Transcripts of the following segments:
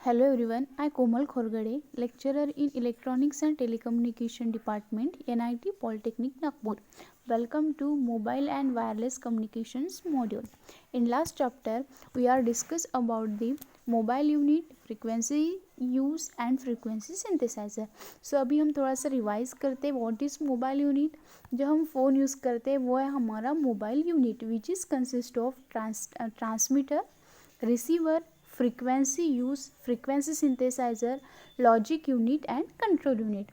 Hello everyone, I Komal Khorgade, lecturer in Electronics and Telecommunication Department, NIT Polytechnic Nagpur. Welcome to Mobile and Wireless Communications module. In last chapter, we are discussed about the mobile unit, frequency use and frequency synthesizer. So अभी हम थोड़ा सा revise करते हैं what is mobile unit. जो हम phone use करते हैं वो है हमारा mobile unit which is consist of transmitter, receiver, frequency use, frequency synthesizer, logic unit and control unit.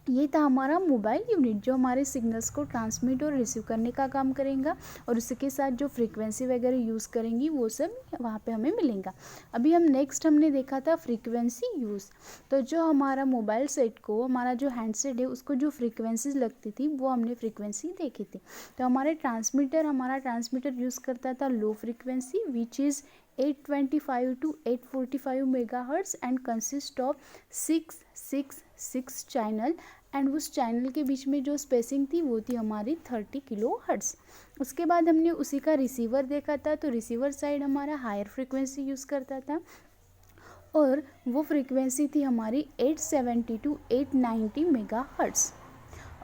ये था हमारा मोबाइल यूनिट जो हमारे सिग्नल्स को ट्रांसमिट और रिसीव करने का काम करेगा और उसके साथ जो फ्रीक्वेंसी वगैरह यूज़ करेंगी वो सब वहाँ पे हमें मिलेगा. अभी हमने देखा था फ्रीक्वेंसी यूज़. तो जो हमारा मोबाइल सेट को हमारा जो हैंडसेट है उसको जो फ्रीक्वेंसीज लगती थी वो हमने फ्रीक्वेंसी देखी थी. तो हमारा ट्रांसमीटर यूज़ करता था low frequency which is 825 to 845 megahertz and consist of 666 channel and उस चैनल के बीच में जो स्पेसिंग थी वो थी हमारी 30 किलो हर्ट्ज़. उसके बाद हमने उसी का रिसीवर देखा था. तो रिसीवर साइड हमारा हायर फ्रीक्वेंसी यूज़ करता था और वो फ्रीक्वेंसी थी हमारी 870 to 890 मेगाहर्ट्ज़.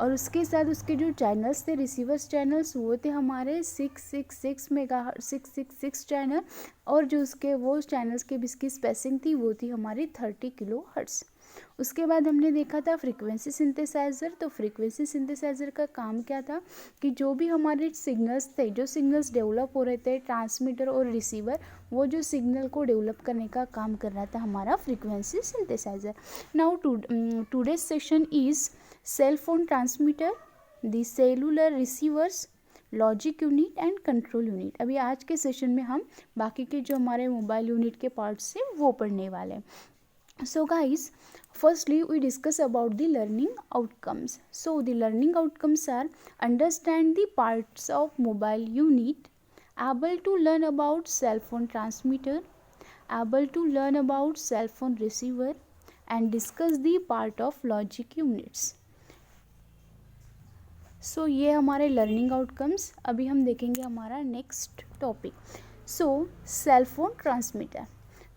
और उसके साथ उसके जो चैनल्स थे रिसीवर्स चैनल्स वो थे हमारे 666 चैनल और जो उसके वो चैनल्स के बीच की स्पेसिंग थी वो थी हमारी 30 किलो हर्ट्ज़. उसके बाद हमने देखा था फ्रीक्वेंसी सिंथेसाइज़र. तो फ्रीक्वेंसी सिंथेसाइज़र का काम क्या था कि जो भी हमारे सिग्नल्स थे, जो सिग्नल्स डेवलप हो रहे थे ट्रांसमीटर और रिसीवर, वो जो सिग्नल को डेवलप करने का काम कर रहा था हमारा frequency synthesizer. Now today's session is cell phone transmitter, the cellular receivers, logic unit and control unit. अभी आज के सेशन में हम बाकी के जो हमारे मोबाइल यूनिट के पार्ट्स हैं वो पढ़ने वाले हैं. So guys, firstly we discuss about the learning outcomes. So the learning outcomes are understand the parts of mobile unit, able to learn about cell phone transmitter, able to learn about cell phone receiver and discuss the part of logic units. So ये हमारे learning outcomes. अभी हम देखेंगे हमारा next topic. So cell phone transmitter.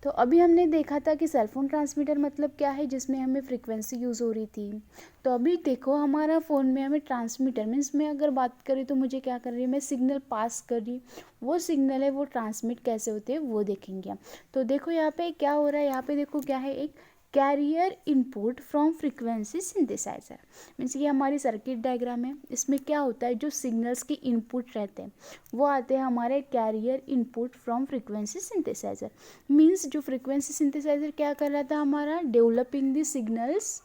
तो अभी हमने देखा था कि सेल फोन ट्रांसमीटर मतलब क्या है जिसमें हमें फ्रीक्वेंसी यूज़ हो रही थी. तो अभी देखो हमारा फ़ोन में हमें ट्रांसमीटर मीन्स में अगर बात करें तो मुझे क्या कर रही है, मैं सिग्नल पास कर रही, वो सिग्नल है वो ट्रांसमिट कैसे होते हैं वो देखेंगे हम. तो देखो यहाँ पे क्या हो रहा है, यहाँ पे देखो क्या है, एक carrier input from frequency synthesizer. Means ये हमारी सर्किट डायग्राम है. इसमें क्या होता है, जो सिग्नल्स के इनपुट रहते हैं वो आते हैं हमारे carrier input from frequency synthesizer. Means जो फ्रीक्वेंसी सिंथेसाइज़र क्या कर रहा था हमारा, developing the signals,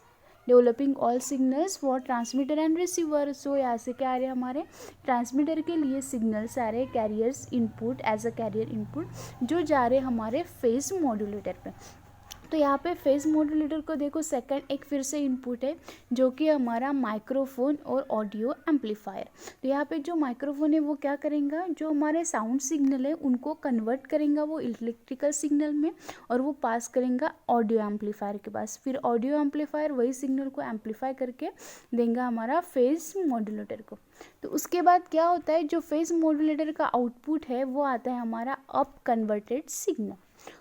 developing all signals for transmitter and receiver. So यहाँ से क्या आ रहे हैं हमारे ट्रांसमीटर के लिए सिग्नल्स आ रहे हैं carriers input as a carrier input जो जा रहे हैं हमारे फेज मॉड्यूलेटर पे. तो यहाँ पे फेज मॉड्यूलेटर को देखो सेकंड एक फिर से इनपुट है जो कि हमारा माइक्रोफोन और ऑडियो एम्पलीफायर. तो यहाँ पे जो माइक्रोफोन है वो क्या करेगा, जो हमारे साउंड सिग्नल है उनको कन्वर्ट करेगा वो इलेक्ट्रिकल सिग्नल में और वो पास करेगा ऑडियो एम्पलीफायर के पास. फिर ऑडियो एम्पलीफायर वही सिग्नल को एम्पलीफाई करके देगा हमारा फेज मॉड्यूलेटर को. तो उसके बाद क्या होता है, जो फेज मॉड्यूलेटर का आउटपुट है वो आता है हमारा अप कन्वर्टेड सिग्नल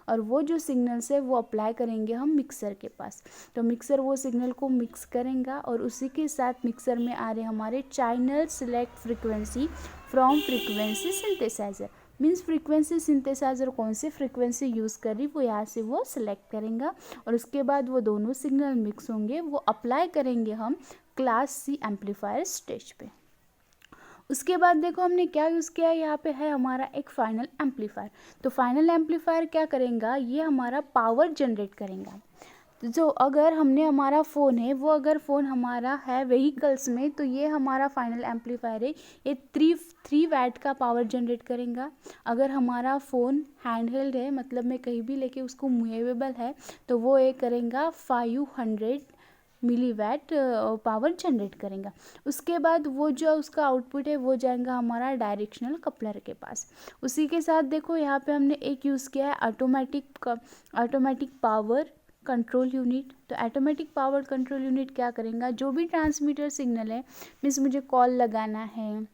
और वो जो सिग्नल्स है वो अप्लाई करेंगे हम मिक्सर के पास. तो मिक्सर वो सिग्नल को मिक्स करेगा और उसी के साथ मिक्सर में आ रहे हमारे channel select frequency from frequency synthesizer. Means frequency synthesizer कौन सी फ्रीक्वेंसी यूज़ कर रही वो यहाँ से वो सिलेक्ट करेगा और उसके बाद वो दोनों सिग्नल मिक्स होंगे, वो अप्लाई करेंगे हम क्लास सी एम्पलीफायर स्टेज पे. उसके बाद देखो हमने क्या यूज़ किया, यहाँ पे है हमारा एक फाइनल एम्पलीफायर. तो फाइनल एम्पलीफायर क्या करेगा, ये हमारा पावर जनरेट करेगा. जो अगर हमने हमारा फ़ोन है वो अगर फ़ोन हमारा है व्हीकल्स में तो ये हमारा फाइनल एम्पलीफायर है, ये 3 वैट का पावर जनरेट करेगा. अगर हमारा फ़ोन हैंड हेल्ड है मतलब मैं कहीं भी लेके उसको मूवेबल है तो वो ये करेगा 500 मिलीवैट पावर जनरेट करेगा. उसके बाद वो जो उसका आउटपुट है वो जाएगा हमारा डायरेक्शनल कपलर के पास. उसी के साथ देखो यहाँ पे हमने एक यूज़ किया है ऑटोमेटिक पावर कंट्रोल यूनिट. तो ऑटोमेटिक पावर कंट्रोल यूनिट क्या करेगा, जो भी ट्रांसमीटर सिग्नल है मीन्स मुझे कॉल लगाना है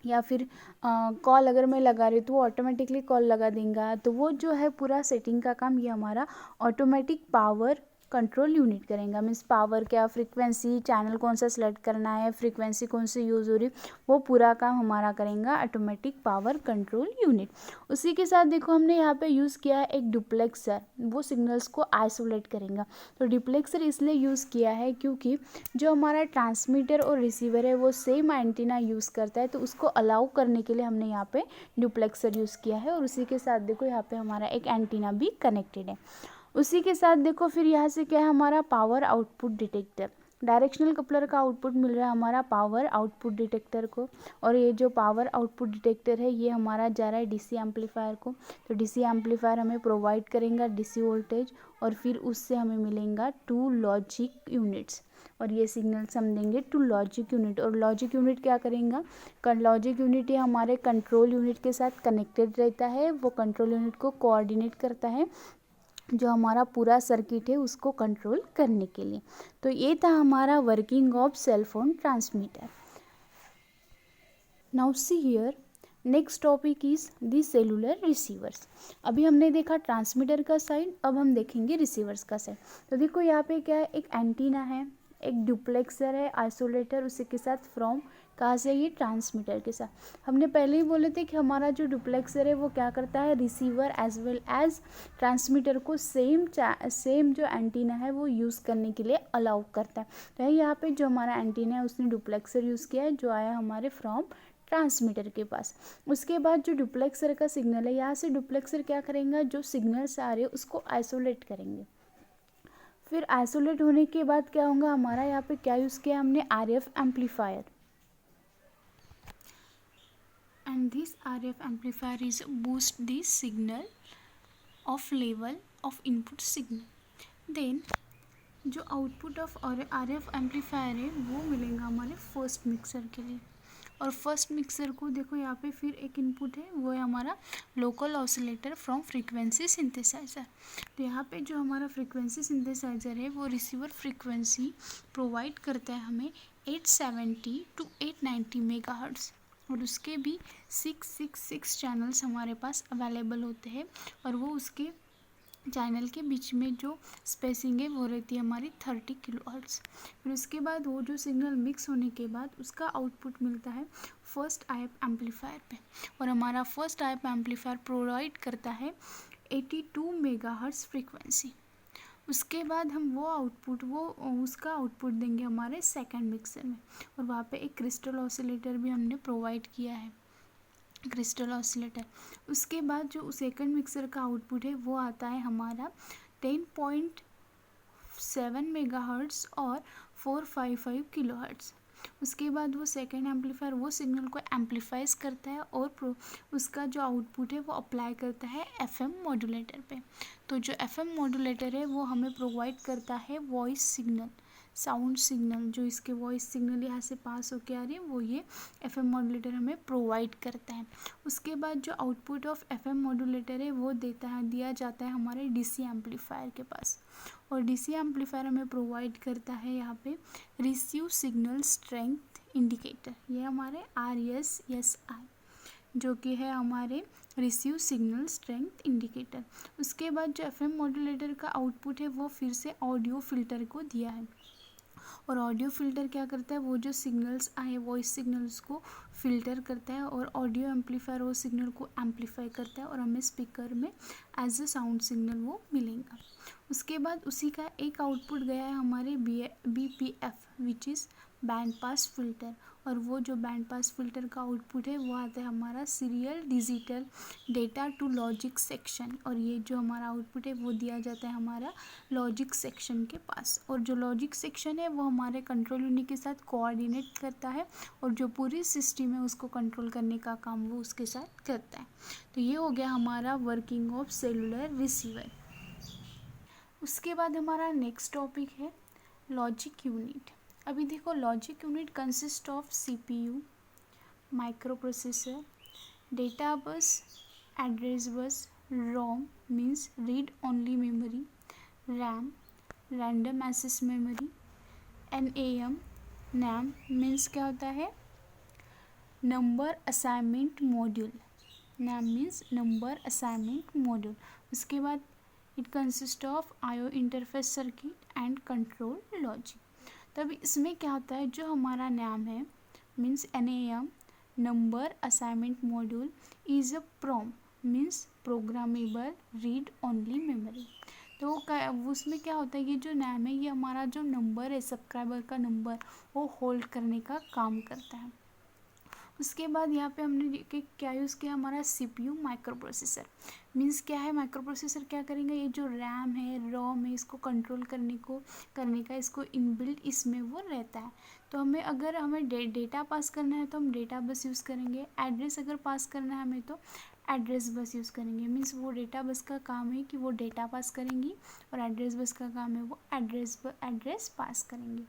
या फिर कॉल अगर मैं लगा रही हूँ तो वो ऑटोमेटिकली कॉल लगा देगा। तो वो जो है पूरा सेटिंग का काम ये हमारा ऑटोमेटिक पावर कंट्रोल यूनिट करेगा। मीन्स पावर क्या, फ्रीक्वेंसी, चैनल कौन सा सेलेक्ट करना है, फ्रीक्वेंसी कौन सी यूज़ हो रही, वो पूरा काम हमारा करेगा ऑटोमेटिक पावर कंट्रोल यूनिट। उसी के साथ देखो हमने यहाँ पे यूज़ किया है एक डुप्लेक्सर, वो सिग्नल्स को आइसोलेट करेगा। तो डुप्लेक्सर इसलिए यूज़ किया है क्योंकि जो हमारा ट्रांसमीटर और रिसीवर है वो सेम एंटीना यूज़ करता है, तो उसको अलाउ करने के लिए हमने यहाँ पे डुप्लेक्सर यूज़ किया है। और उसी के साथ देखो यहाँ पे हमारा एक एंटीना भी कनेक्टेड है। उसी के साथ देखो फिर यहाँ से क्या है हमारा power output detector, directional coupler का आउटपुट मिल रहा है हमारा पावर आउटपुट डिटेक्टर को। और ये जो पावर आउटपुट डिटेक्टर है ये हमारा जा रहा है डीसी एम्पलीफायर को। तो डीसी एम्पलीफायर हमें प्रोवाइड करेगा डीसी वोल्टेज, और फिर उससे हमें मिलेगा 2 लॉजिक यूनिट्स, और ये सिग्नल्स हम देंगे टू लॉजिक यूनिट। और लॉजिक यूनिट क्या करेगा, लॉजिक यूनिट ये हमारे कंट्रोल यूनिट के साथ कनेक्टेड रहता है, वो कंट्रोल यूनिट को कोऑर्डिनेट करता है जो हमारा पूरा सर्किट है उसको कंट्रोल करने के लिए। तो ये था हमारा working of cell phone transmitter. Now see here next topic is the cellular receivers. अभी हमने देखा ट्रांसमीटर का साइड, अब हम देखेंगे रिसीवर्स का साइड। तो देखो यहाँ पे क्या है, एक एंटीना है, एक डुप्लेक्सर है, आइसोलेटर, उसी के साथ फ्रॉम कहाँ से, ये ट्रांसमीटर के साथ। हमने पहले ही बोले थे कि हमारा जो डुप्लेक्सर है वो क्या करता है, receiver as well as transmitter को सेम जो एंटीना है वो यूज़ करने के लिए अलाउ करता है। तो यहाँ पे जो हमारा एंटीना है उसने डुप्लेक्सर यूज़ किया है जो आया हमारे फ्रॉम ट्रांसमीटर के पास। उसके बाद जो डुप्लेक्सर का सिग्नल है, यहाँ से डुप्लेक्सर क्या करेगा, जो सिग्नल्स आ रहे हैं उसको आइसोलेट करेंगे। फिर आइसोलेट होने के बाद क्या होगा, हमारा यहाँ पे क्या यूज़ किया हमने, RF amplifier. And this RF amplifier is boost this signal of level of input signal. Then जो आउटपुट ऑफ आरएफ एम्पलीफायर है वो मिलेगा हमारे फर्स्ट मिक्सर के लिए। और फर्स्ट मिक्सर को देखो यहाँ पे फिर एक इनपुट है, वो है हमारा local oscillator from frequency synthesizer. तो यहाँ पे जो हमारा फ्रीक्वेंसी सिंथेसाइजर है वो रिसीवर फ्रीक्वेंसी प्रोवाइड करता है हमें 870 to 890 मेगाहर्ट्ज़। और उसके भी 666 चैनल्स हमारे पास अवेलेबल होते हैं, और वो उसके चैनल के बीच में जो स्पेसिंग है वो रहती है हमारी 30 किलोहर्ट्ज़। फिर उसके बाद वो जो सिग्नल मिक्स होने के बाद उसका आउटपुट मिलता है फर्स्ट आईएफ एम्पलीफायर पे, और हमारा फर्स्ट आईएफ एम्पलीफायर प्रोवाइड करता है 82 मेगाहर्ट्ज़ फ्रीक्वेंसी। उसके बाद हम उसका आउटपुट देंगे हमारे सेकंड मिक्सर में, और वहाँ पे एक क्रिस्टल ऑसिलेटर भी हमने प्रोवाइड किया है, क्रिस्टल ऑसिलेटर। उसके बाद जो सेकंड मिक्सर का आउटपुट है वो आता है हमारा 10.7 मेगाहर्ट्ज़ और 455 किलोहर्ट्ज़। उसके बाद वो सेकंड एम्पलीफायर वो सिग्नल को एम्पलीफाइज करता है और उसका जो आउटपुट है वो अप्लाई करता है एफएम मॉड्यूलेटर पे। तो जो एफएम मॉड्यूलेटर है वो हमें प्रोवाइड करता है वॉइस सिग्नल, साउंड सिग्नल। जो इसके वॉइस सिग्नल यहाँ से पास होके आ रही है वो ये एफएम मॉड्यूलेटर हमें प्रोवाइड करता है। उसके बाद जो आउटपुट ऑफ एफएम मॉड्यूलेटर है वो दिया जाता है हमारे डीसी एम्पलीफायर के पास, और डीसी एम्पलीफायर हमें प्रोवाइड करता है यहाँ पे रिसीव सिग्नल स्ट्रेंथ इंडिकेटर, ये हमारे RSSI जो कि है हमारे रिसीव सिग्नल स्ट्रेंथ इंडिकेटर। उसके बाद जो एफएम मॉड्यूलेटर का आउटपुट है वो फिर से ऑडियो फिल्टर को दिया है, और ऑडियो फिल्टर क्या करता है, वो जो सिग्नल्स आए वॉइस सिग्नल्स को फिल्टर करता है, और ऑडियो एम्पलीफायर वो सिग्नल को एम्पलीफाई करता है और हमें स्पीकर में एज अ साउंड सिग्नल वो मिलेगा। उसके बाद उसी का एक आउटपुट गया है हमारे BPF which is band pass filter, और वो जो बैंड पास फिल्टर का आउटपुट है वो आता है हमारा serial digital data to logic section, और ये जो हमारा आउटपुट है वो दिया जाता है हमारा लॉजिक सेक्शन के पास। और जो लॉजिक सेक्शन है वो हमारे कंट्रोल यूनिट के साथ कोऑर्डिनेट करता है, और जो पूरी सिस्टम है उसको कंट्रोल करने का काम वो उसके साथ करता है। तो ये हो गया हमारा वर्किंग ऑफ सेलुलर रिसीवर। उसके बाद हमारा नेक्स्ट टॉपिक है लॉजिक यूनिट। अभी देखो logic unit consist of CPU, microprocessor, data bus, address bus, ROM means read only memory, RAM random access memory, NAM means क्या होता है, number assignment module, NAM means number assignment module. उसके बाद it consist of IO interface circuit and control logic. तब इसमें क्या होता है, जो हमारा नाम है means NAM number assignment module is a PROM means programmable read only memory. तो उसमें क्या होता है, ये जो नाम है ये हमारा जो नंबर है सब्सक्राइबर का नंबर वो होल्ड करने का काम करता है। उसके बाद यहाँ पे हमने क्या यूज़ किया, हमारा CPU माइक्रो प्रोसेसर। मीन्स क्या है, माइक्रो प्रोसेसर क्या करेंगे, ये जो रैम है रोम है इसको कंट्रोल करने का इसको इनबिल्ट इसमें वो रहता है। तो अगर हमें डेटा पास करना है तो हम डेटा बस यूज़ करेंगे, एड्रेस अगर पास करना है हमें तो एड्रेस बस यूज़ करेंगे। मीन्स वो डेटा बस का काम है कि वो डेटा पास करेंगी और एड्रेस बस का काम है वो एड्रेस पास करेंगी।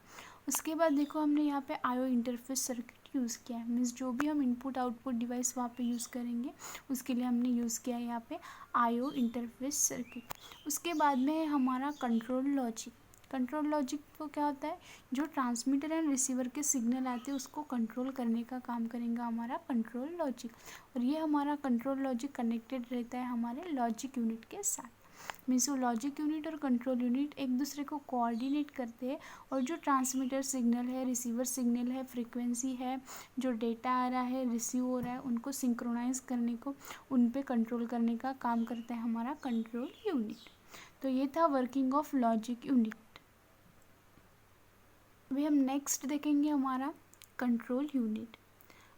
उसके बाद देखो हमने यहाँ पे आईओ इंटरफेस सर्किट यूज़ किया है। मीन्स जो भी हम इनपुट आउटपुट डिवाइस वहाँ पे यूज़ करेंगे उसके लिए हमने यूज़ किया है यहाँ पे आईओ इंटरफेस सर्किट। उसके बाद में है हमारा कंट्रोल लॉजिक। कंट्रोल लॉजिक को क्या होता है, जो ट्रांसमीटर एंड रिसीवर के सिग्नल आते हैं उसको कंट्रोल करने का काम करेगा हमारा कंट्रोल लॉजिक। और ये हमारा कंट्रोल लॉजिक कनेक्टेड रहता है हमारे लॉजिक यूनिट के साथ। मीन्स वो लॉजिक यूनिट और कंट्रोल यूनिट एक दूसरे को कोऑर्डिनेट करते हैं और जो ट्रांसमीटर सिग्नल है, रिसीवर सिग्नल है, फ्रीक्वेंसी है, जो डेटा आ रहा है, रिसीव हो रहा है, उनको सिंक्रोनाइज करने को, उन पे कंट्रोल करने का काम करता है हमारा कंट्रोल यूनिट। तो ये था वर्किंग ऑफ लॉजिक यूनिट। अभी हम नेक्स्ट देखेंगे हमारा कंट्रोल यूनिट।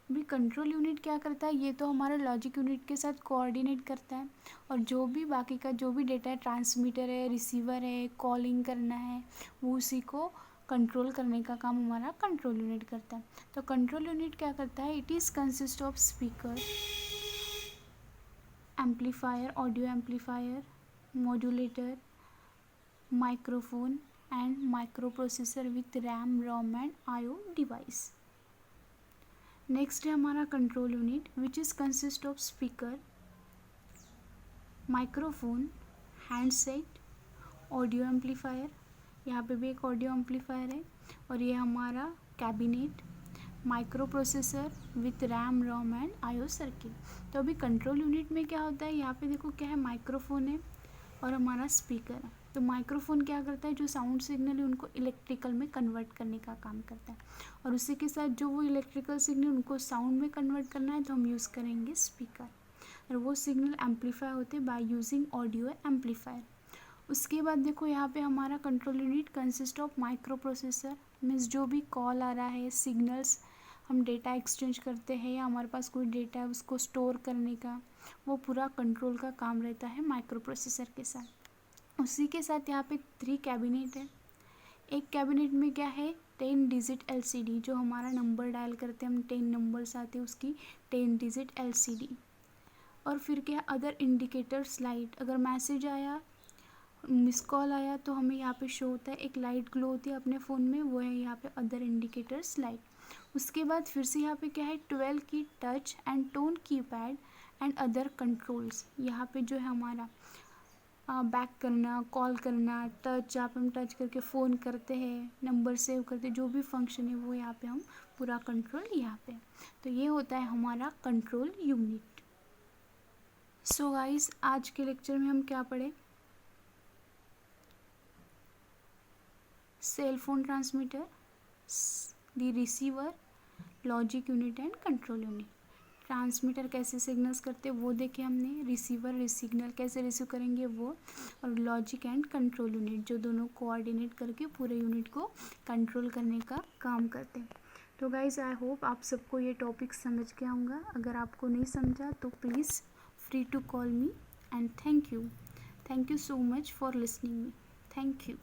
अभी कंट्रोल यूनिट क्या करता है, ये तो हमारा लॉजिक यूनिट के साथ कोऑर्डिनेट करता है और जो भी बाकी का जो भी डेटा है, ट्रांसमीटर है, रिसीवर है, कॉलिंग करना है, वो उसी को कंट्रोल करने का काम हमारा कंट्रोल यूनिट करता है। तो कंट्रोल यूनिट क्या करता है, it is consist of speaker, amplifier, audio amplifier, modulator, microphone and microprocessor with RAM, ROM and IO device. Next है हमारा control unit which is consist of speaker, microphone, handset, audio amplifier, यहाँ पे भी एक audio amplifier है, और ये हमारा cabinet, microprocessor with RAM, ROM and IO circuit. तो अभी कंट्रोल यूनिट में क्या होता है, यहाँ पे देखो क्या है, माइक्रोफोन है और हमारा स्पीकर है। तो माइक्रोफोन क्या करता है, जो साउंड सिग्नल है उनको इलेक्ट्रिकल में कन्वर्ट करने का काम करता है, और उसी के साथ जो वो इलेक्ट्रिकल सिग्नल उनको साउंड में कन्वर्ट करना है तो हम यूज़ करेंगे स्पीकर, और वो सिग्नल एम्पलीफाई होते हैं बाय यूजिंग ऑडियो एम्पलीफायर। उसके बाद देखो यहाँ पे हमारा control unit consist of micro processor. Means जो भी कॉल आ रहा है, सिग्नल्स, हम डेटा एक्सचेंज करते हैं या हमारे पास कोई डेटा है उसको स्टोर करने का, वो पूरा कंट्रोल का काम रहता है माइक्रो प्रोसेसर के साथ। उसी के साथ यहाँ पे 3 कैबिनेट है। एक कैबिनेट में क्या है, 10 डिजिट LCD, जो हमारा नंबर डायल करते हैं हम, 10 नंबर्स आते हैं उसकी 10 डिजिट LCD। और फिर क्या, अदर इंडिकेटर्स लाइट, अगर मैसेज आया, मिस कॉल आया तो हमें यहाँ पे शो होता है, एक लाइट ग्लो होती है अपने फ़ोन में, वो है यहाँ पे अदर इंडिकेटर्स लाइट। उसके बाद फिर से यहाँ पे क्या है, 12 की touch and tone keypad and other controls. यहाँ पे जो है हमारा बैक करना, कॉल करना, टच, जहाँ पे हम टच करके फ़ोन करते हैं, नंबर सेव करते हैं, जो भी फंक्शन है वो यहाँ पे हम पूरा कंट्रोल यहाँ पे। तो ये होता है हमारा कंट्रोल यूनिट। सो गाइस, आज के लेक्चर में हम क्या पढ़े, cell phone transmitter, the receiver, logic unit and control unit. Transmitter कैसे सिग्नल्स करते हैं वो देखे हमने, रिसीवर सिग्नल कैसे रिसीव करेंगे वो, और लॉजिक एंड कंट्रोल यूनिट जो दोनों कोऑर्डिनेट करके पूरे यूनिट को कंट्रोल करने का काम करते हैं। तो गाइज आई होप आप सबको ये टॉपिक समझ गया होगा। अगर आपको नहीं समझा तो please free to call me, and thank you so much for listening me. Thank you.